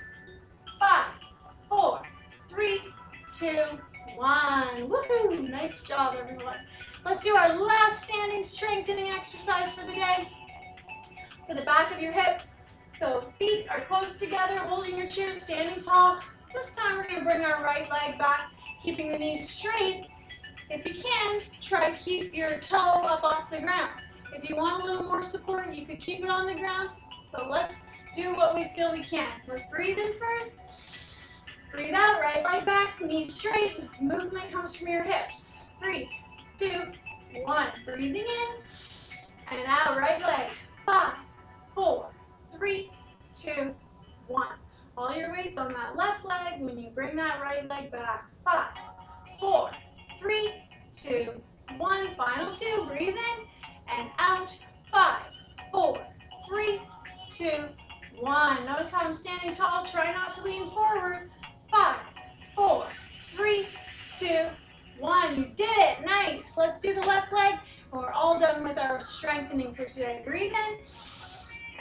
5, 4, 3, 2, 1. Woohoo! Nice job, everyone. Let's do our last standing strengthening exercise for the day. For the back of your hips. So feet are close together, holding your chair, standing tall. This time we're going to bring our right leg back, keeping the knees straight. If you can, try to keep your toe up off the ground. If you want a little more support, you could keep it on the ground. So let's do what we feel we can. Let's breathe in first. Breathe out, right leg back, knees straight. Movement comes from your hips. 3, 2, 1. Breathing in and out, right leg. 5, 4, 3, 2, 1. All your weight's on that left leg when you bring that right leg back. 5, 4, 3, 2, 1. Final 2. Breathe in and out. 5, 4, 3, 2, 1. Notice how I'm standing tall. Try not to lean forward. 5, 4, 3, 2, 1. You did it. Nice. Let's do the left leg. And we're all done with our strengthening for today. Breathe in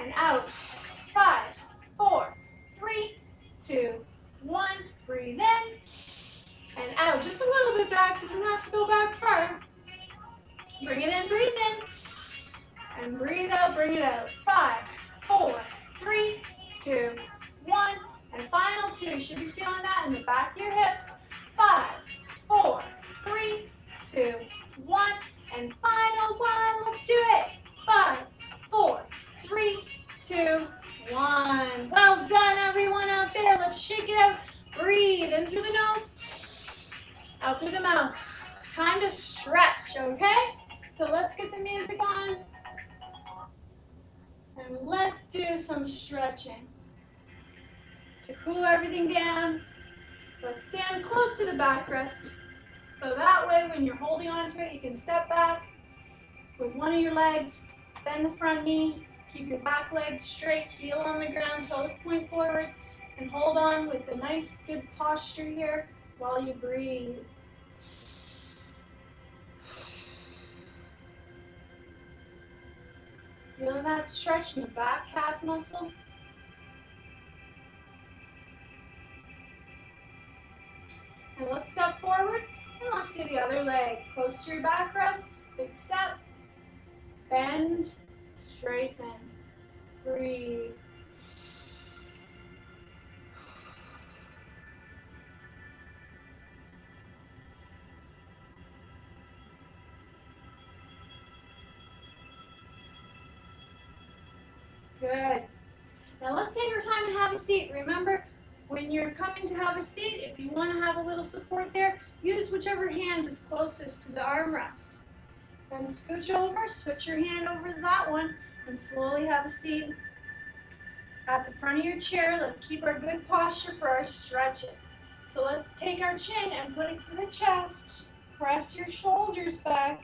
and out. 5, 4, 3, 2, 1. Breathe in and out. Just a little bit back. Doesn't have to go back far. Bring it in. Breathe in. And breathe out. Bring it out. 5, 4, 3, 2, 1. And final 2. You should be feeling that in the back of your hips. 5, 4, 3, 2, 1. And final 1. Let's do it. 5, 4, 3, 2, 1. Well done, everyone out there. Let's shake it out. Breathe in through the nose, out through the mouth. Time to stretch, okay? So let's get the music on. And let's do some stretching. To cool everything down, let's stand close to the backrest. So that way, when you're holding on to it, you can step back with one of your legs, bend the front knee, keep your back leg straight, heel on the ground, toes point forward, and hold on with a nice, good posture here while you breathe. Feeling that stretch in the back calf muscle? And let's step forward, and let's do the other leg. Close to your backrest, big step, bend, straighten, breathe. Good. Now let's take our time and have a seat. Remember, when you're coming to have a seat, if you want to have a little support there, use whichever hand is closest to the armrest. Then scooch over, switch your hand over to that one, and slowly have a seat at the front of your chair. Let's keep our good posture for our stretches. So let's take our chin and put it to the chest. Press your shoulders back.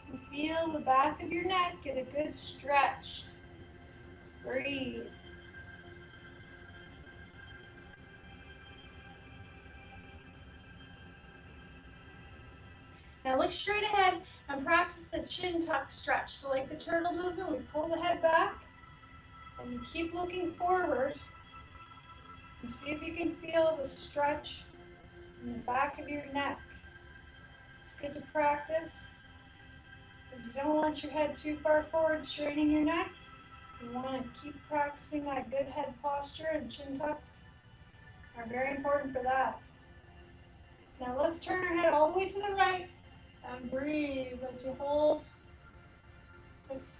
And feel the back of your neck get a good stretch. Breathe. Now look straight ahead and practice the chin tuck stretch. So like the turtle movement, we pull the head back and you keep looking forward and see if you can feel the stretch in the back of your neck. It's good to practice because you don't want your head too far forward, straining your neck. You want to keep practicing that good head posture, and chin tucks are very important for that. Now let's turn our head all the way to the right and breathe as you hold this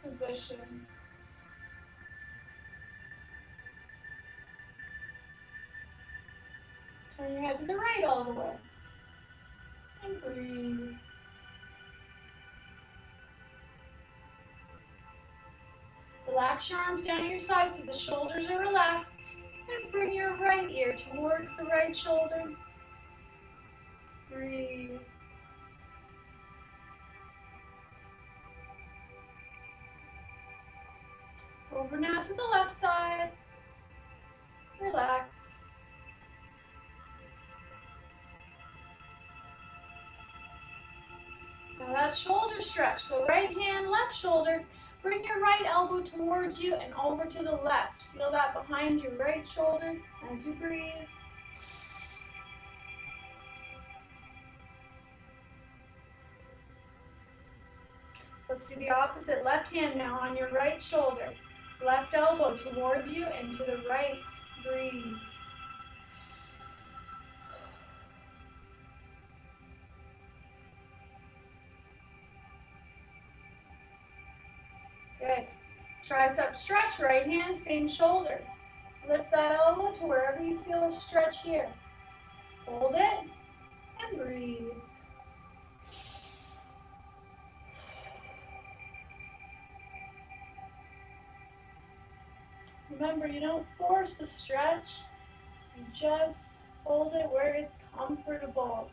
position. Turn your head to the right all the way and breathe. Relax your arms down at your sides so the shoulders are relaxed, and bring your right ear towards the right shoulder. Breathe. Over now to the left side. Relax. Now that shoulder stretch, so right hand, left shoulder. Bring your right elbow towards you and over to the left. Feel that behind your right shoulder as you breathe. Let's do the opposite. Left hand now on your right shoulder. Left elbow towards you and to the right. Breathe. Good. Tricep stretch, right hand, same shoulder. Lift that elbow to wherever you feel a stretch here. Hold it and breathe. Remember, you don't force the stretch. You just hold it where it's comfortable.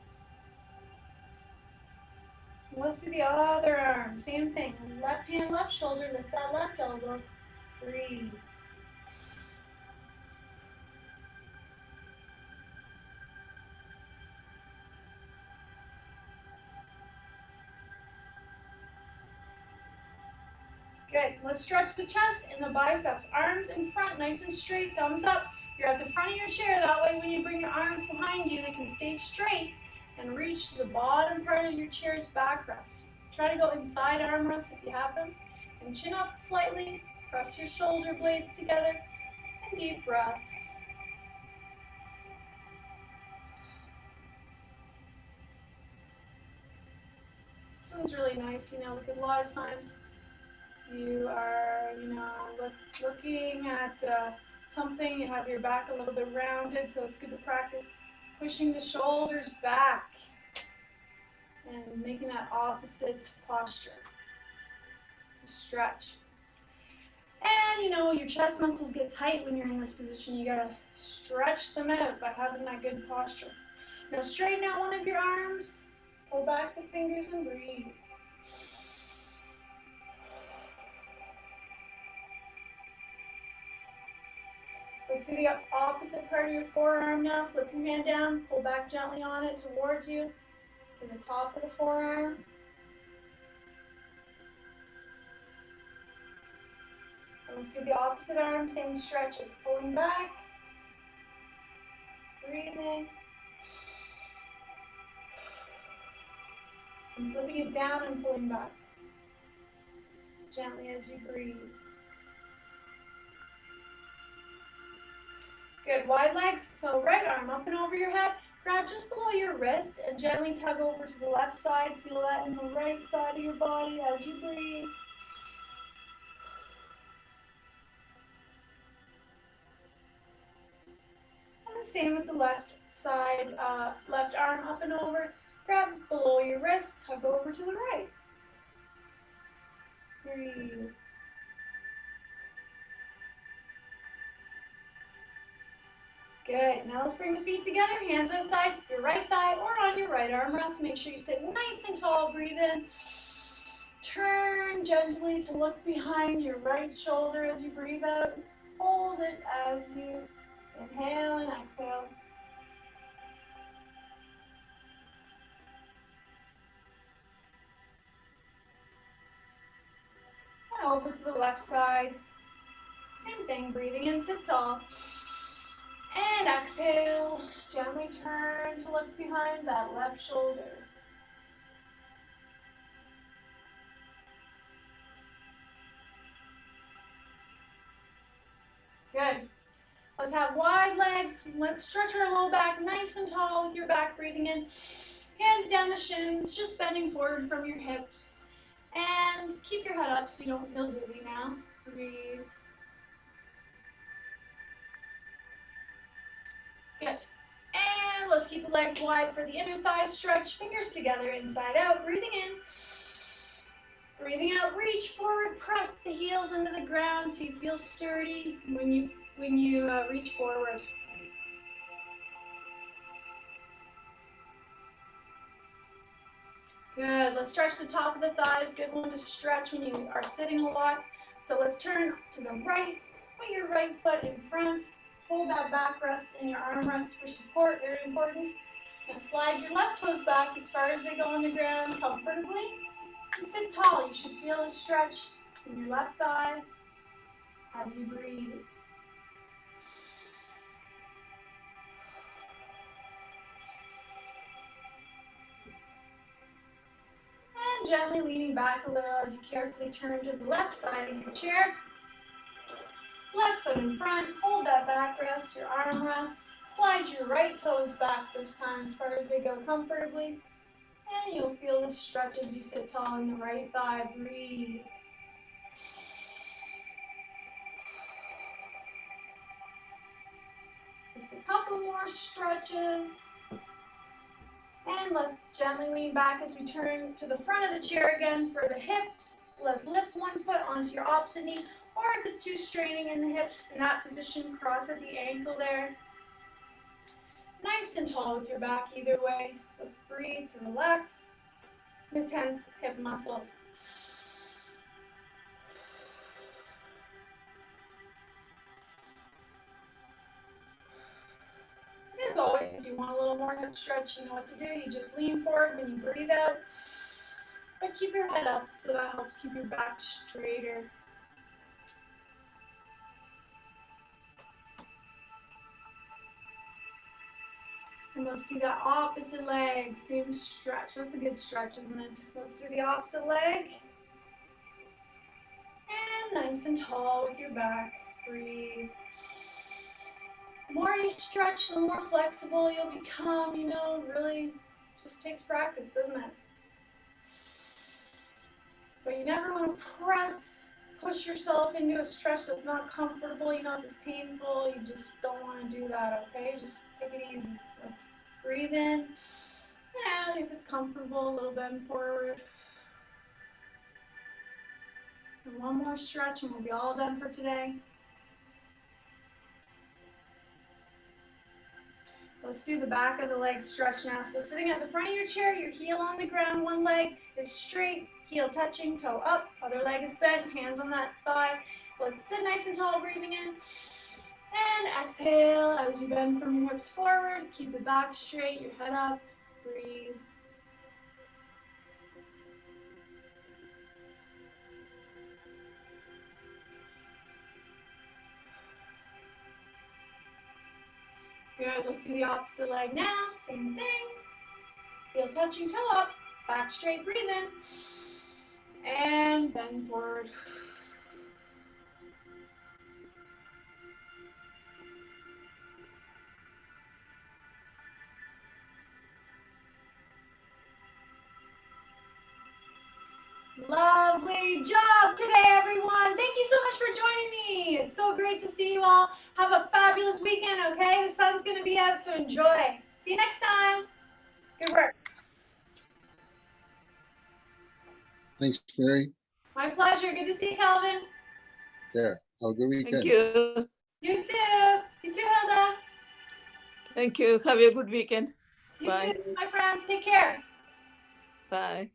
Let's do the other arm. Same thing. Left hand, left shoulder. Lift that left elbow. Breathe. Good. Let's stretch the chest and the biceps. Arms in front, nice and straight. Thumbs up. You're at the front of your chair. That way when you bring your arms behind you, they can stay straight and reach to the bottom part of your chair's backrest. Try to go inside arm rests if you have them. And chin up slightly. Press your shoulder blades together. And deep breaths. This one's really nice, because a lot of times you are, looking at something, you have your back a little bit rounded, so it's good to practice pushing the shoulders back and making that opposite posture. Stretch. And, your chest muscles get tight when you're in this position. You gotta stretch them out by having that good posture. Now straighten out one of your arms, pull back the fingers and breathe. Let's do the opposite part of your forearm now. Flip your hand down, pull back gently on it towards you to the top of the forearm. And let's do the opposite arm, same stretch as pulling back, breathing, and flipping it down and pulling back, gently as you breathe. Good, wide legs, so right arm up and over your head, grab just below your wrist and gently tug over to the left side. Feel that in the right side of your body as you breathe. And the same with the left side, left arm up and over, grab below your wrist, tug over to the right. Breathe. Good. Now let's bring the feet together, hands outside your right thigh or on your right arm rest. Make sure you sit nice and tall. Breathe in. Turn gently to look behind your right shoulder as you breathe out. Hold it as you inhale and exhale. And over to the left side. Same thing. Breathing in, sit tall. And exhale, gently turn to look behind that left shoulder. Good. Let's have wide legs. Let's stretch our low back nice and tall with your back breathing in. Hands down the shins, just bending forward from your hips. And keep your head up so you don't feel dizzy now. Breathe. Good. And let's keep the legs wide for the inner thigh stretch. Fingers together, inside out. Breathing in. Breathing out, reach forward, press the heels into the ground so you feel sturdy when you reach forward. Good. Let's stretch the top of the thighs. Good one to stretch when you are sitting a lot. So let's turn to the right. Put your right foot in front. Hold that back rest and your arm rest for support. Very important. Now slide your left toes back as far as they go on the ground comfortably. And sit tall. You should feel a stretch in your left thigh as you breathe. And gently leaning back a little as you carefully turn to the left side of your chair. Left foot in front, hold that back rest, your arm rest. Slide your right toes back this time as far as they go comfortably. And you'll feel the stretch as you sit tall in the right thigh. Breathe. Just a couple more stretches. And let's gently lean back as we turn to the front of the chair again for the hips. Let's lift one foot onto your opposite knee. Or if it's too straining in the hip, in that position, cross at the ankle there. Nice and tall with your back either way. Let's breathe to relax the tense hip muscles. As always, if you want a little more hip stretch, you know what to do. You just lean forward when you breathe out, but keep your head up so that helps keep your back straighter. And let's do that opposite leg, same stretch. That's a good stretch, isn't it? Let's do the opposite leg. And nice and tall with your back. Breathe. The more you stretch, the more flexible you'll become, you know, really just takes practice, doesn't it? But you never want to push yourself into a stretch that's not comfortable, you know, if it's painful, you just don't want to do that, okay? Just take it easy. Let's breathe in and out. If it's comfortable, a little bend forward. And one more stretch and we'll be all done for today. Let's do the back of the leg stretch now. So sitting at the front of your chair, your heel on the ground, one leg is straight, heel touching, toe up, other leg is bent, hands on that thigh. Let's sit nice and tall, breathing in. And exhale as you bend from your hips forward. Keep the back straight, your head up, breathe. Good, let's do the opposite leg now, same thing. Heel touching, toe up, back straight, breathe in. And bend forward. Lovely job today, everyone. Thank you so much for joining me. It's so great to see you all. Have a fabulous weekend, okay? The sun's going to be out, so enjoy. See you next time. Good work. Thanks, Mary. My pleasure. Good to see you, Calvin. Yeah, have a good weekend. Thank you. You too. You too, Hilda. Thank you. Have a good weekend. You Bye. too, my friends. Take care. Bye.